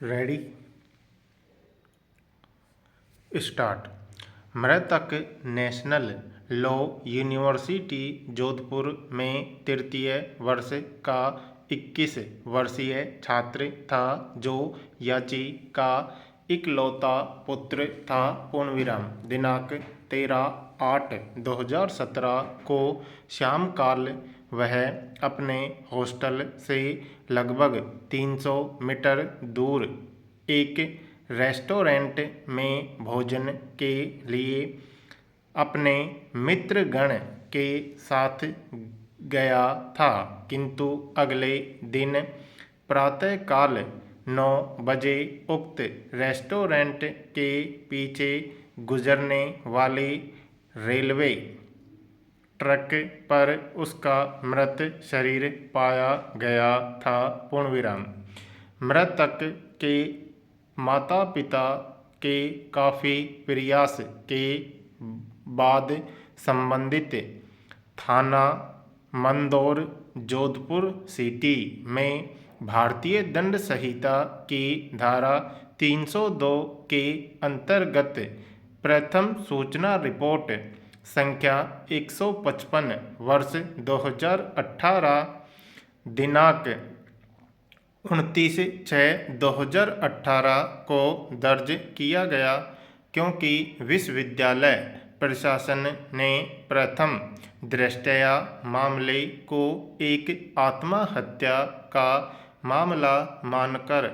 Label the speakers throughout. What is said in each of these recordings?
Speaker 1: Ready start. मृतक national law university Jodhpur में तृतीय वर्ष का 21 वर्षीय छात्र था जो याची का इकलौता पुत्र था। पूर्णविराम। दिनांक 13/8/2017 को शाम काल वह अपने हॉस्टल से लगभग 300 मीटर दूर एक रेस्टोरेंट में भोजन के लिए अपने मित्रगण के साथ गया था, किंतु अगले दिन प्रातःकाल 9 बजे उक्त रेस्टोरेंट के पीछे गुजरने वाले रेलवे ट्रैक पर उसका मृत शरीर पाया गया था। पूर्णविराम। मृतक के माता पिता के काफ़ी प्रयास के बाद संबंधित थाना मंदौर जोधपुर सिटी में भारतीय दंड संहिता की धारा 302 के अंतर्गत प्रथम सूचना रिपोर्ट संख्या 155 वर्ष 2018 दिनांक 29/6/2018 को दर्ज किया गया, क्योंकि विश्वविद्यालय प्रशासन ने प्रथम दृष्टया मामले को एक आत्महत्या का मामला मानकर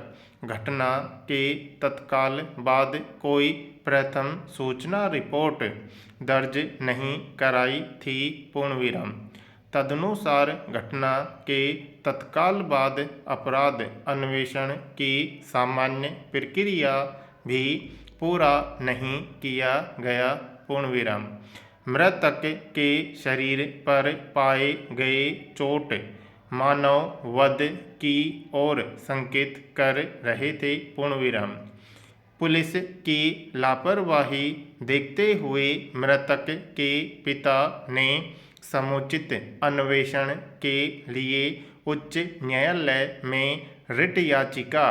Speaker 1: घटना के तत्काल बाद कोई प्रथम सूचना रिपोर्ट दर्ज नहीं कराई थी। पूर्णविराम। तदनुसार घटना के तत्काल बाद अपराध अन्वेषण की सामान्य प्रक्रिया भी पूरा नहीं किया गया। पूर्णविराम। मृतक के शरीर पर पाए गए चोट मानव वध की ओर संकेत कर रहे थे। पूर्णविराम। पुलिस की लापरवाही देखते हुए मृतक के पिता ने समुचित अन्वेषण के लिए उच्च न्यायालय में रिट याचिका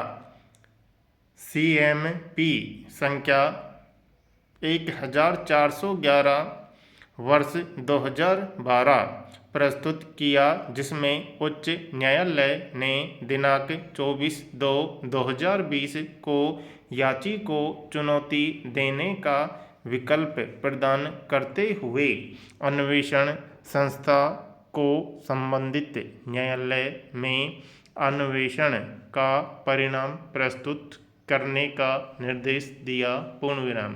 Speaker 1: CMP संख्या 1411 वर्ष 2012 प्रस्तुत किया, जिसमें उच्च न्यायालय ने दिनांक 24/2/2020 को याची को चुनौती देने का विकल्प प्रदान करते हुए अन्वेषण संस्था को संबंधित न्यायालय में अन्वेषण का परिणाम प्रस्तुत करने का निर्देश दिया। पूर्णविराम।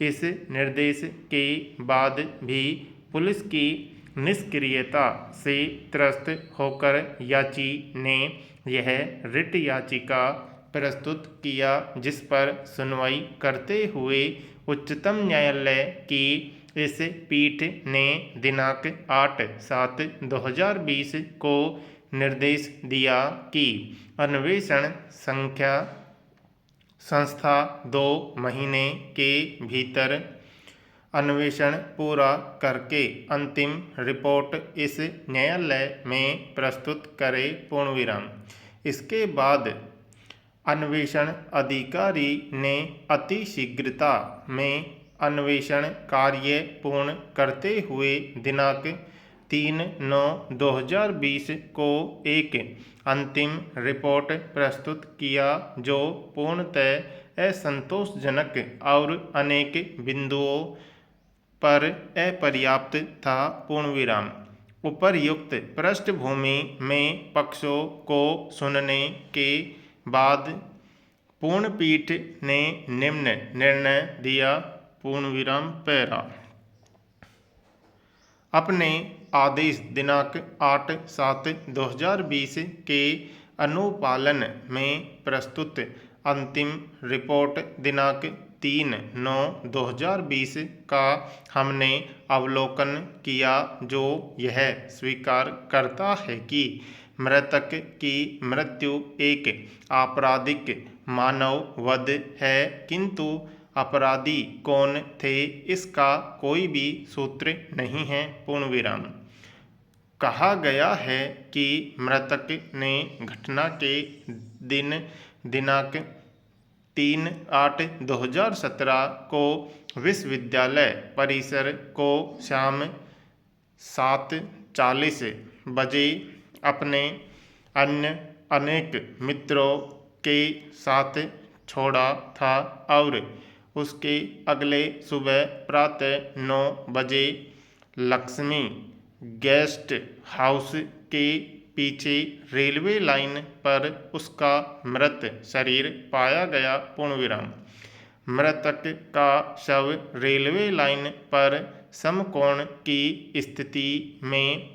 Speaker 1: इस निर्देश के बाद भी पुलिस की निष्क्रियता से त्रस्त होकर याची ने यह रिट याचिका प्रस्तुत किया, जिस पर सुनवाई करते हुए उच्चतम न्यायालय की इस पीठ ने दिनांक 8/7/2020 को निर्देश दिया कि अन्वेषण संस्था 2 महीने के भीतर अन्वेषण पूरा करके अंतिम रिपोर्ट इस न्यायालय में प्रस्तुत करे। पूर्णविराम। इसके बाद अन्वेषण अधिकारी ने अतिशीघ्रता में अन्वेषण कार्य पूर्ण करते हुए दिनांक 3/9/2020 को एक अंतिम रिपोर्ट प्रस्तुत किया, जो पूर्णतः असंतोषजनक और अनेक बिंदुओं पर अपर्याप्त था। पूर्णविराम। उपर्युक्त पृष्ठभूमि में पक्षों को सुनने के बाद पूर्णपीठ ने निम्न निर्णय दिया। पूर्णविराम। पैरा। अपने आदेश दिनांक 8/7/2020 के अनुपालन में प्रस्तुत अंतिम रिपोर्ट दिनांक 3/9/2020 का हमने अवलोकन किया, जो यह स्वीकार करता है कि मृतक की मृत्यु एक आपराधिक मानव वध है, किंतु अपराधी कौन थे इसका कोई भी सूत्र नहीं है। पूर्णविराम। कहा गया है कि मृतक ने घटना के दिन दिनांक 3/8/2017 को विश्वविद्यालय परिसर को शाम 7:40 बजे अपने अन्य अनेक मित्रों के साथ छोड़ा था और उसके अगले सुबह प्रातः 9 बजे लक्ष्मी गेस्ट हाउस के पीछे रेलवे लाइन पर उसका मृत शरीर पाया गया। पूर्णविराम। मृतक का शव रेलवे लाइन पर समकोण की स्थिति में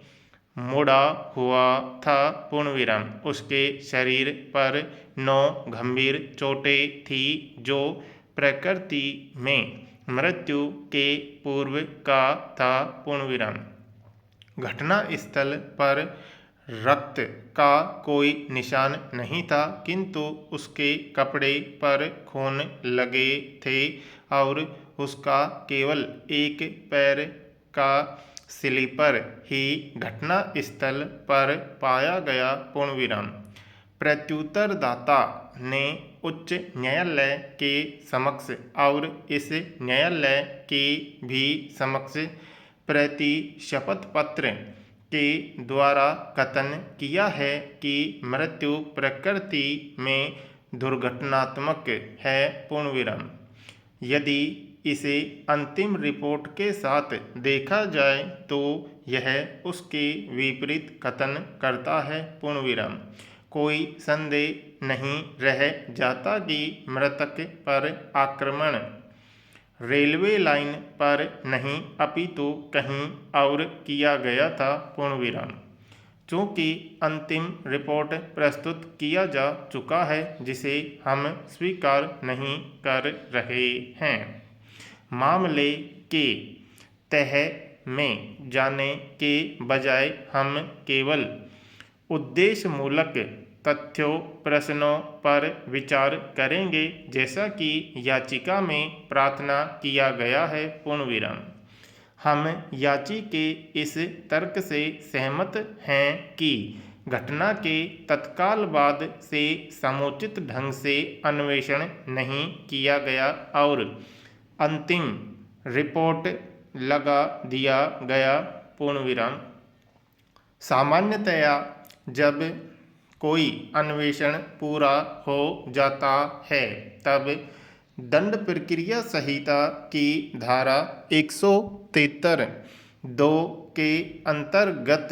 Speaker 1: मुड़ा हुआ था। पूर्णविराम। उसके शरीर पर 9 गंभीर चोटें थी जो प्रकृति में मृत्यु के पूर्व का था। पूर्णविराम। घटना स्थल पर रक्त का कोई निशान नहीं था, किंतु उसके कपड़े पर खून लगे थे और उसका केवल एक पैर का स्लीपर ही घटना स्थल पर पाया गया। पूर्णविराम। प्रत्युत्तरदाता ने उच्च न्यायालय के समक्ष और इस न्यायालय के भी समक्ष प्रति शपथ पत्र के द्वारा कथन किया है कि मृत्यु प्रकृति में दुर्घटनात्मक है। पूर्णविराम। यदि इसे अंतिम रिपोर्ट के साथ देखा जाए तो यह उसके विपरीत कथन करता है। पूर्णविराम। कोई संदेह नहीं रह जाता कि मृतक पर आक्रमण रेलवे लाइन पर नहीं अपितु कहीं और किया गया था। पूर्णविराम। चूँकि अंतिम रिपोर्ट प्रस्तुत किया जा चुका है जिसे हम स्वीकार नहीं कर रहे हैं, मामले के तह में जाने के बजाय हम केवल उद्देश्यमूलक तथ्यों प्रश्नों पर विचार करेंगे जैसा कि याचिका में प्रार्थना किया गया है। पूर्णविराम। हम याची के इस तर्क से सहमत हैं कि घटना के तत्काल बाद से समुचित ढंग से अन्वेषण नहीं किया गया और अंतिम रिपोर्ट लगा दिया गया। पूर्णविराम। सामान्यतया जब कोई अन्वेषण पूरा हो जाता है तब दंड प्रक्रिया संहिता की धारा 173(2) के अंतर्गत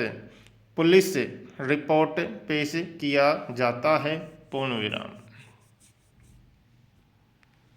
Speaker 1: पुलिस रिपोर्ट पेश किया जाता है। पूर्णविराम।